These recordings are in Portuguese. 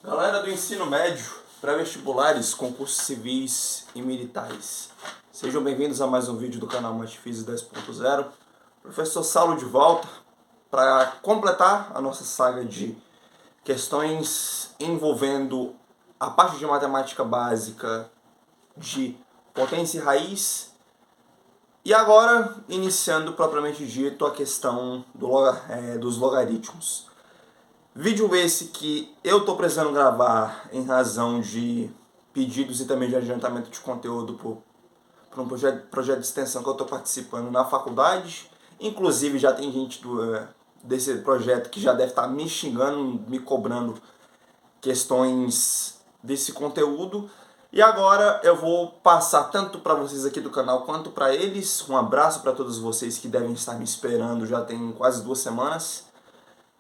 Galera do ensino médio, pré-vestibulares, concursos civis e militares. Sejam bem-vindos a mais um vídeo do canal Matfísica 10.0. Professor Saulo de volta para completar a nossa saga de questões envolvendo a parte de matemática básica de potência e raiz. E agora, iniciando propriamente dito a questão dos logaritmos. Vídeo esse que eu estou precisando gravar em razão de pedidos e também de adiantamento de conteúdo por um projeto de extensão que eu estou participando na faculdade. Inclusive já tem gente desse projeto que já deve estar me xingando, me cobrando questões desse conteúdo. E agora eu vou passar tanto para vocês aqui do canal quanto para eles. Um abraço para todos vocês que devem estar me esperando já tem quase 2 semanas.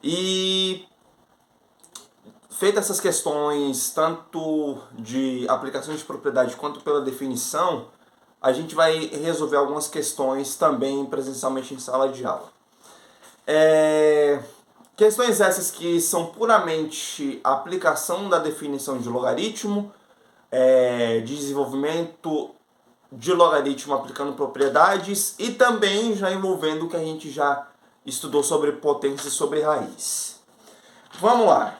E feitas essas questões, tanto de aplicações de propriedade quanto pela definição, a gente vai resolver algumas questões também presencialmente em sala de aula. Questões essas que são puramente aplicação da definição de logaritmo, desenvolvimento de logaritmo aplicando propriedades e também já envolvendo o que a gente já estudou sobre potência e sobre raiz. Vamos lá.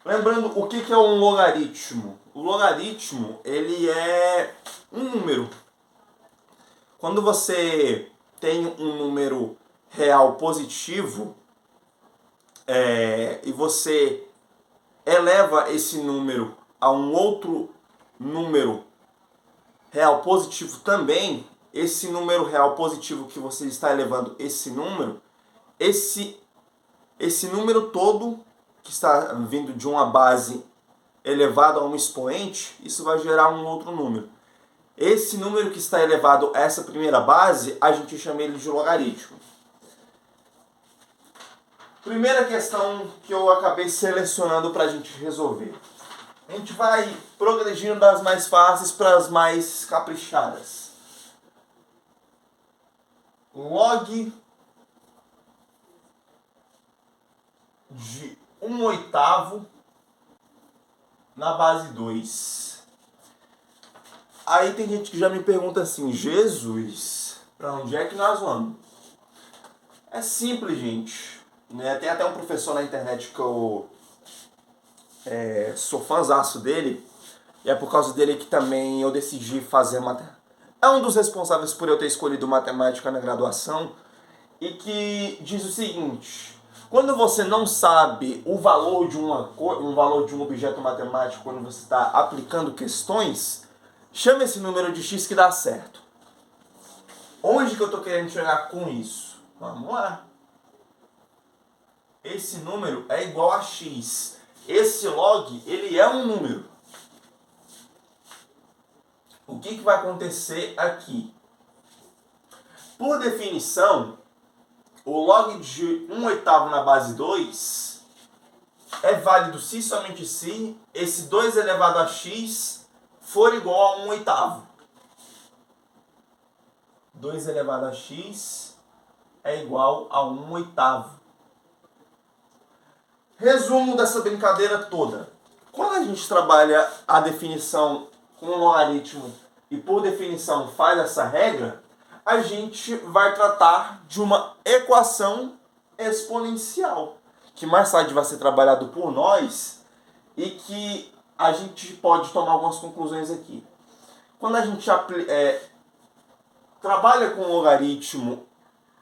Lembrando, o que é um logaritmo? O logaritmo, ele é um número. Quando você tem um número real positivo e você eleva esse número a um outro número real positivo também, esse número real positivo que você está elevando esse número todo que está vindo de uma base elevado a um expoente, isso vai gerar um outro número. Esse número que está elevado a essa primeira base, a gente chama ele de logaritmo. Primeira questão que eu acabei selecionando para a gente resolver. A gente vai progredindo das mais fáceis para as mais caprichadas. Log de 1/8 na base 2. Aí tem gente que já me pergunta assim, Jesus, para onde é que nós vamos? É simples, gente. Tem até um professor na internet que eu sou fãzaço dele, e é por causa dele que também eu decidi fazer matemática. É um dos responsáveis por eu ter escolhido matemática na graduação, e que diz o seguinte: quando você não sabe o valor de um valor de um objeto matemático, quando você está aplicando questões, chama esse número de x que dá certo. Onde que eu estou querendo chegar com isso? Vamos lá. Esse número é igual a x. Esse log, ele é um número. O que vai acontecer aqui? Por definição, o log de 1/8 na base 2 é válido se somente se esse 2 elevado a x for igual a 1/8. 2 elevado a x é igual a 1/8. Resumo dessa brincadeira toda. Quando a gente trabalha a definição com um logaritmo e por definição faz essa regra, a gente vai tratar de uma equação exponencial, que mais tarde vai ser trabalhado por nós e que a gente pode tomar algumas conclusões aqui. Quando a gente trabalha com logaritmo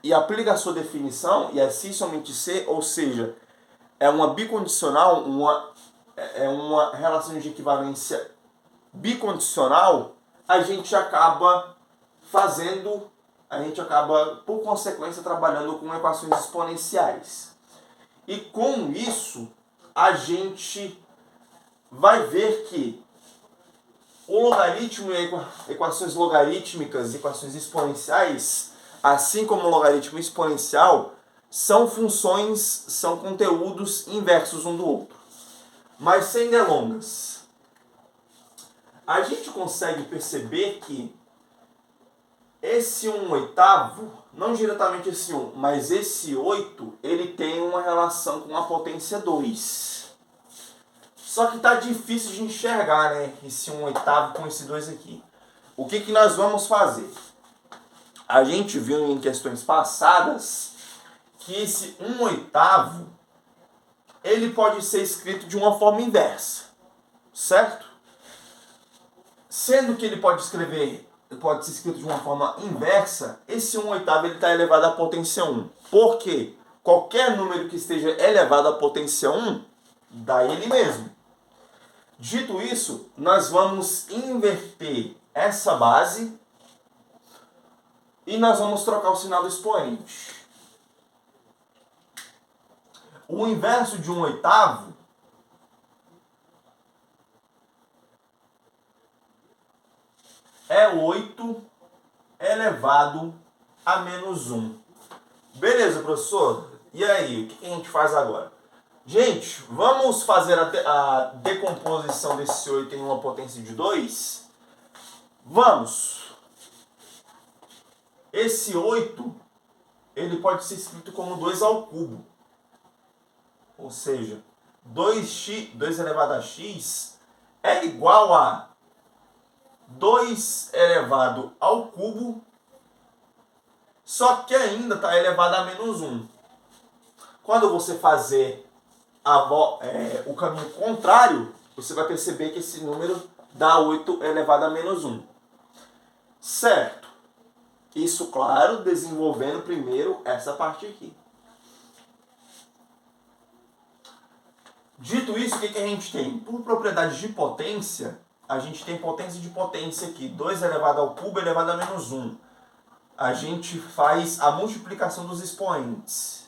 e aplica a sua definição, e é se somente se, ou seja, é uma bicondicional, é uma relação de equivalência bicondicional, a gente acaba por consequência, trabalhando com equações exponenciais. E com isso, a gente vai ver que o logaritmo e equações logarítmicas e equações exponenciais, assim como o logaritmo exponencial, são funções, são conteúdos inversos um do outro. Mas sem delongas, a gente consegue perceber que esse 1/8 não diretamente esse 1, mas esse 8, ele tem uma relação com a potência 2. Só que tá difícil de enxergar, né? Esse 1/8 com esse 2 aqui. O que nós vamos fazer? A gente viu em questões passadas que esse 1/8, ele pode ser escrito de uma forma inversa, certo? Sendo que ele pode ser escrito de uma forma inversa, esse 1/8 ele está elevado à potência 1. Por quê? Qualquer número que esteja elevado à potência 1, dá ele mesmo. Dito isso, nós vamos inverter essa base e nós vamos trocar o sinal do expoente. O inverso de 1/8 é 8 elevado a menos 1. Beleza, professor? E aí, o que a gente faz agora? Gente, vamos fazer a decomposição desse 8 em uma potência de 2? Vamos! Esse 8, ele pode ser escrito como 2 ao cubo. Ou seja, 2 elevado a x é igual a 2 elevado ao cubo, só que ainda está elevado a menos 1. Quando você fazer o caminho contrário, você vai perceber que esse número dá 8 elevado a menos 1. Certo? Isso, claro, desenvolvendo primeiro essa parte aqui. Dito isso, o que a gente tem? Por propriedade de potência, a gente tem potência de potência aqui. 2 elevado ao cubo elevado a menos 1. A gente faz a multiplicação dos expoentes.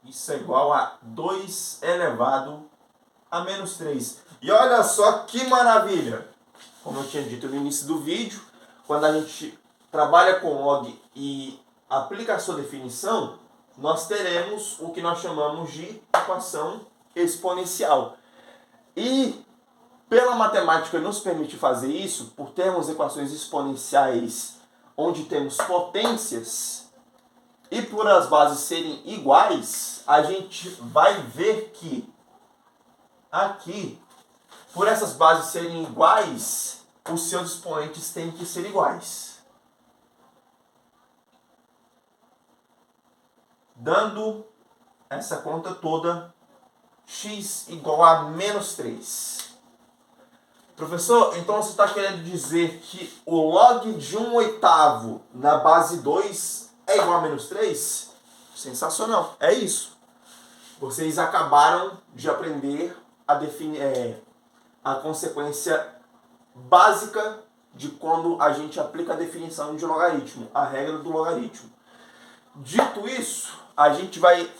Isso é igual a 2 elevado a menos 3. E olha só que maravilha! Como eu tinha dito no início do vídeo, quando a gente trabalha com log e aplica a sua definição, nós teremos o que nós chamamos de equação exponencial. E pela matemática nos permite fazer isso, por termos equações exponenciais onde temos potências, e por as bases serem iguais, a gente vai ver que aqui, por essas bases serem iguais, os seus expoentes têm que ser iguais. Dando essa conta toda, x igual a menos 3. Professor, então você está querendo dizer que o log de 1/8 na base 2 é igual a menos 3? Sensacional, é isso. Vocês acabaram de aprender a definir a consequência básica de quando a gente aplica a definição de logaritmo, a regra do logaritmo. Dito isso, a gente vai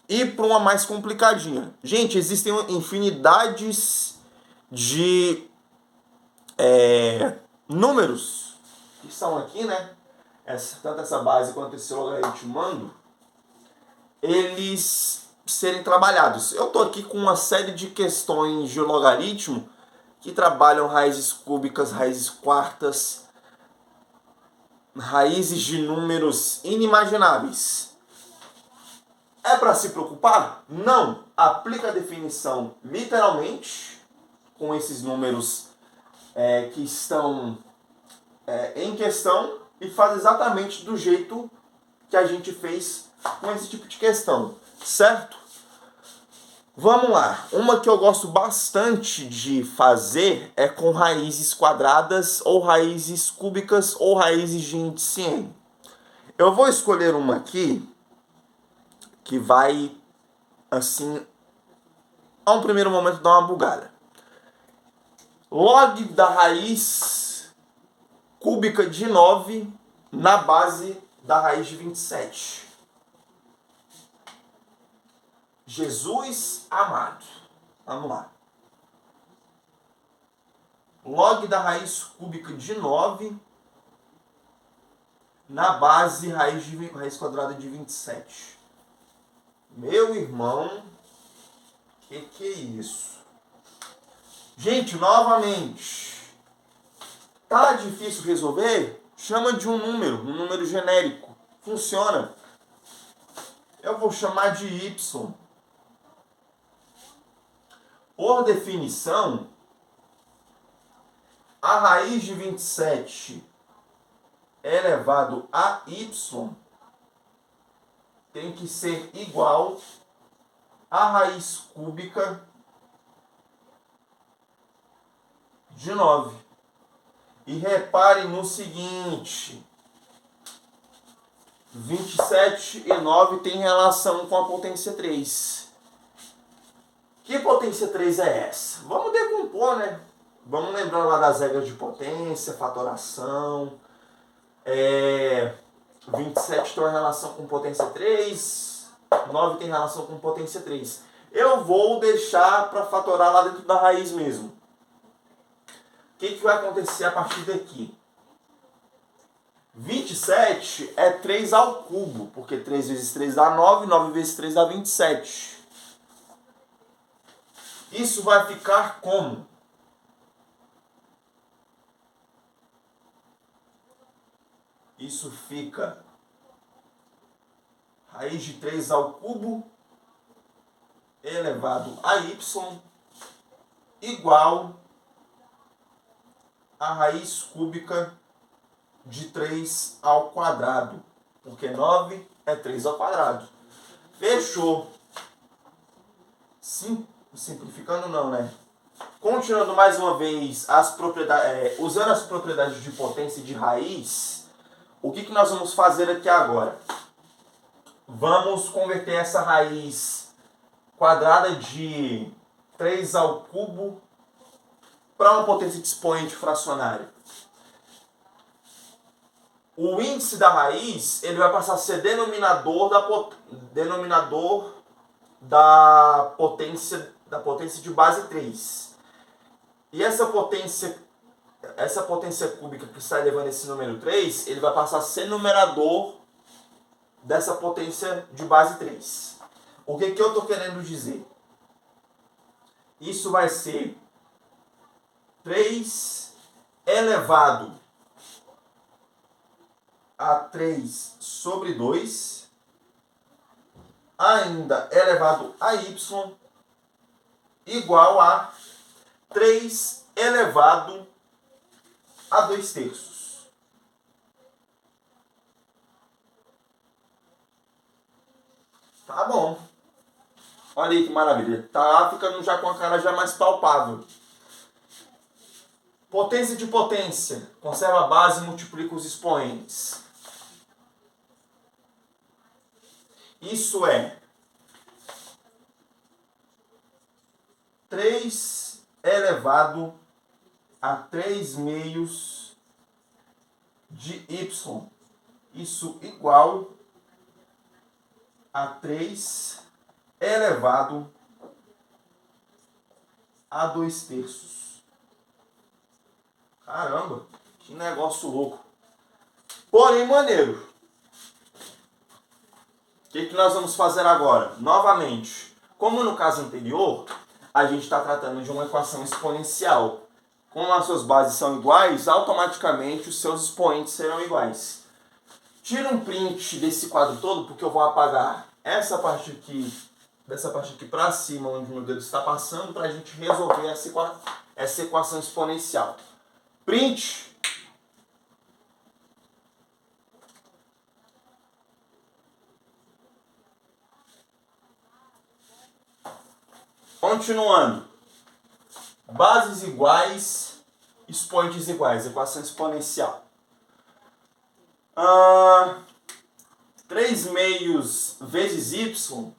ir para uma mais complicadinha. Gente, existem infinidades de números que são aqui, né? Tanto essa base quanto esse logaritmando, eles serem trabalhados. Eu estou aqui com uma série de questões de logaritmo que trabalham raízes cúbicas, raízes quartas, raízes de números inimagináveis. É para se preocupar? Não. Aplica a definição literalmente com esses números que estão em questão e faz exatamente do jeito que a gente fez com esse tipo de questão, certo? Vamos lá. Uma que eu gosto bastante de fazer é com raízes quadradas ou raízes cúbicas ou raízes de índice n. Eu vou escolher uma aqui que vai, assim, a um primeiro momento dar uma bugada. Log da raiz cúbica de 9 na base da raiz de 27. Jesus amado. Vamos lá. Log da raiz cúbica de 9 na base raiz quadrada de 27. Meu irmão, que é isso? Gente, novamente, Tá difícil resolver? Chama de um número genérico. Funciona. Eu vou chamar de y. Por definição, a raiz de 27 elevado a y tem que ser igual à raiz cúbica de 9. E repare no seguinte: 27 e 9 tem relação com a potência 3. Que potência 3 é essa? Vamos decompor, né? Vamos lembrar lá das regras de potência, fatoração. 27 tem uma relação com potência 3, 9 tem relação com potência 3. Eu vou deixar para fatorar lá dentro da raiz mesmo. O que vai acontecer a partir daqui? 27 é 3 ao cubo, porque 3 vezes 3 dá 9, 9 vezes 3 dá 27. Isso vai ficar como? Isso fica raiz de 3 ao cubo elevado a y igual a raiz cúbica de 3 ao quadrado, porque 9 é 3 ao quadrado. Fechou. Simplificando não, né? Continuando mais uma vez as propriedades, usando as propriedades de potência e de raiz, o que nós vamos fazer aqui agora? Vamos converter essa raiz quadrada de 3 ao cubo para uma potência de expoente fracionário. O índice da raiz ele vai passar a ser denominador da potência de base 3. E essa potência cúbica que está elevando esse número 3, ele vai passar a ser numerador dessa potência de base 3. O que eu estou querendo dizer? Isso vai ser 3 elevado a 3 sobre 2, ainda elevado a y, igual a 3 elevado a 2/3. Tá bom. Olha aí que maravilha. Tá ficando já com a cara já mais palpável. Potência de potência. Conserva a base e multiplica os expoentes. Isso é 3 elevado a 3 meios de y. Isso igual a 3 elevado a 2/3. Caramba, que negócio louco. Porém, maneiro. O que nós vamos fazer agora? Novamente, como no caso anterior, a gente está tratando de uma equação exponencial. Como as suas bases são iguais, automaticamente os seus expoentes serão iguais. Tira um print desse quadro todo, porque eu vou apagar essa parte aqui, dessa parte aqui para cima, onde o meu dedo está passando, para a gente resolver essa equação exponencial. Print. Continuando. Bases iguais, expoentes iguais, equação exponencial. 3 meios vezes y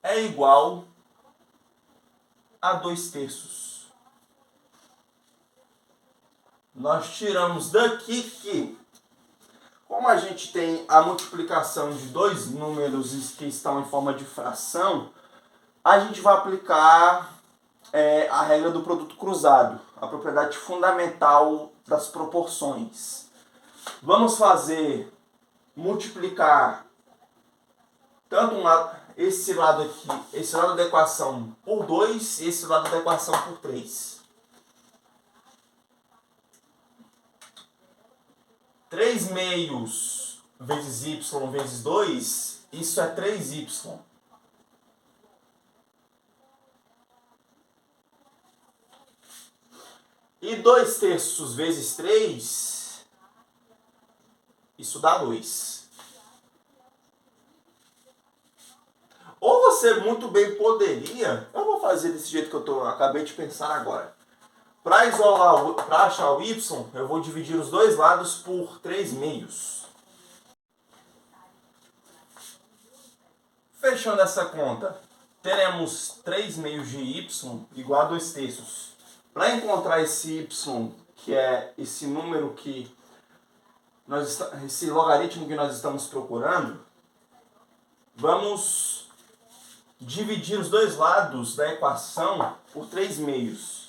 é igual a 2/3. Nós tiramos daqui que, como a gente tem a multiplicação de dois números que estão em forma de fração, a gente vai aplicar a regra do produto cruzado, a propriedade fundamental das proporções. Vamos fazer multiplicar tanto esse lado aqui, esse lado da equação por 2 e esse lado da equação por 3. 3 meios vezes y vezes 2, isso é 3y. E 2 terços vezes 3, isso dá 2. Ou você muito bem poderia, eu vou fazer desse jeito que eu acabei de pensar agora. Para isolar, para achar o y, eu vou dividir os dois lados por 3 meios. Fechando essa conta, teremos 3 meios de y igual a 2 terços. Para encontrar esse y, que é esse número que esse logaritmo que nós estamos procurando, vamos dividir os dois lados da equação por 3 meios.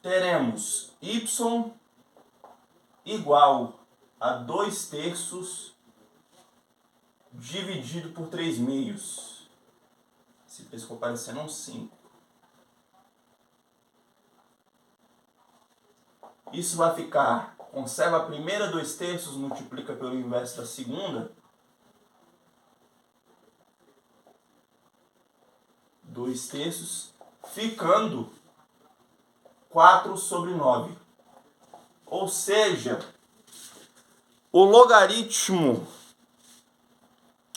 Teremos y igual a 2 terços dividido por 3 meios. Esse preço ficou parecendo um 5. Isso vai ficar, conserva a primeira 2 terços, multiplica pelo inverso da segunda. 2 terços, ficando 4 sobre 9. Ou seja, o logaritmo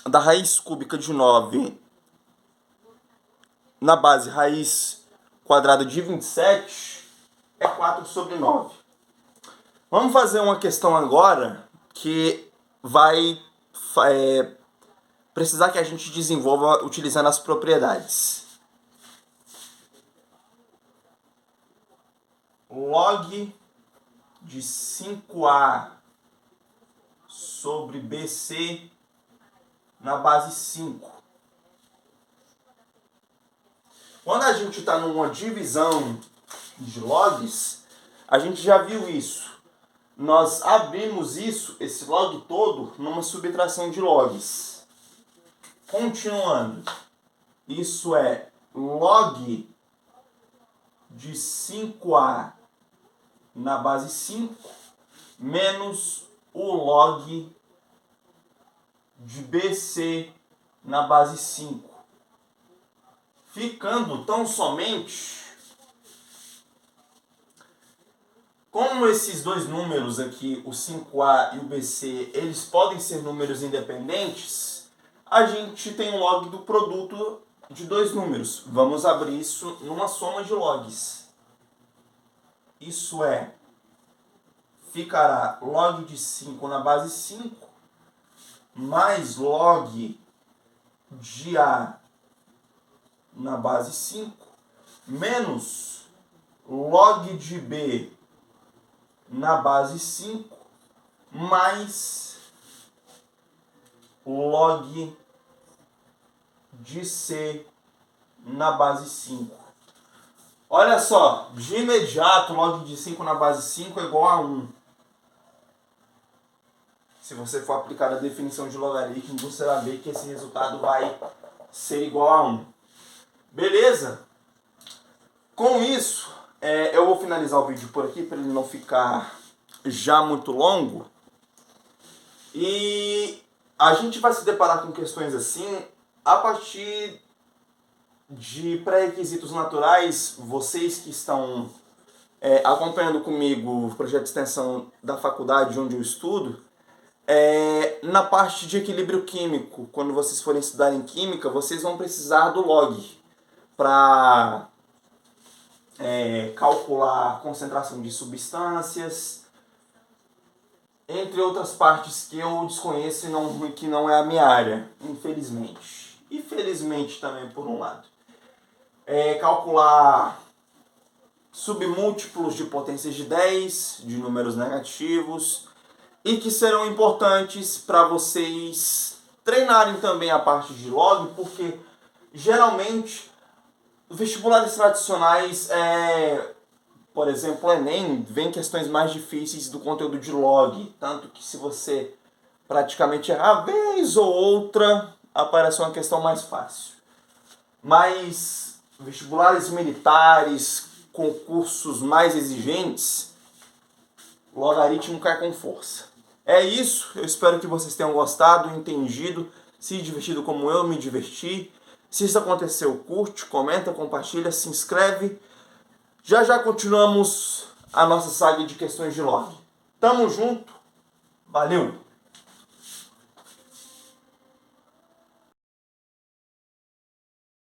da raiz cúbica de 9 na base raiz quadrada de 27 é 4 sobre 9. Vamos fazer uma questão agora que vai precisar que a gente desenvolva utilizando as propriedades. Log de 5a sobre bc na base 5. Quando a gente está numa divisão de logs, a gente já viu isso. Nós abrimos esse log todo, numa subtração de logs. Continuando, isso é log de 5a na base 5 menos o log de BC na base 5. Ficando tão somente, como esses dois números aqui, o 5A e o BC, eles podem ser números independentes, a gente tem o log do produto de dois números. Vamos abrir isso numa soma de logs. Isso é, ficará log de 5 na base 5 mais log de A na base 5 menos log de B na base 5 mais log de C na base 5. Olha só, de imediato, log de 5 na base 5 é igual a 1. Se você for aplicar a definição de logaritmo, você vai ver que esse resultado vai ser igual a 1. Beleza? Com isso, eu vou finalizar o vídeo por aqui para ele não ficar já muito longo. E a gente vai se deparar com questões assim a partir de pré-requisitos naturais. Vocês que estão acompanhando comigo o projeto de extensão da faculdade onde eu estudo, na parte de equilíbrio químico, quando vocês forem estudar em química, vocês vão precisar do log para calcular a concentração de substâncias, entre outras partes que eu desconheço e que não é a minha área, infelizmente. E felizmente também, por um lado. Calcular submúltiplos de potências de 10, de números negativos, e que serão importantes para vocês treinarem também a parte de log, porque geralmente vestibulares tradicionais, por exemplo, o Enem, vem questões mais difíceis do conteúdo de log, tanto que se você praticamente errar, vez ou outra aparece uma questão mais fácil. Mas vestibulares militares, concursos mais exigentes, o logaritmo cai com força. É isso, eu espero que vocês tenham gostado, entendido, se divertido como eu me diverti. Se isso aconteceu, curte, comenta, compartilha, se inscreve. Já já continuamos a nossa saga de questões de log. Tamo junto, valeu!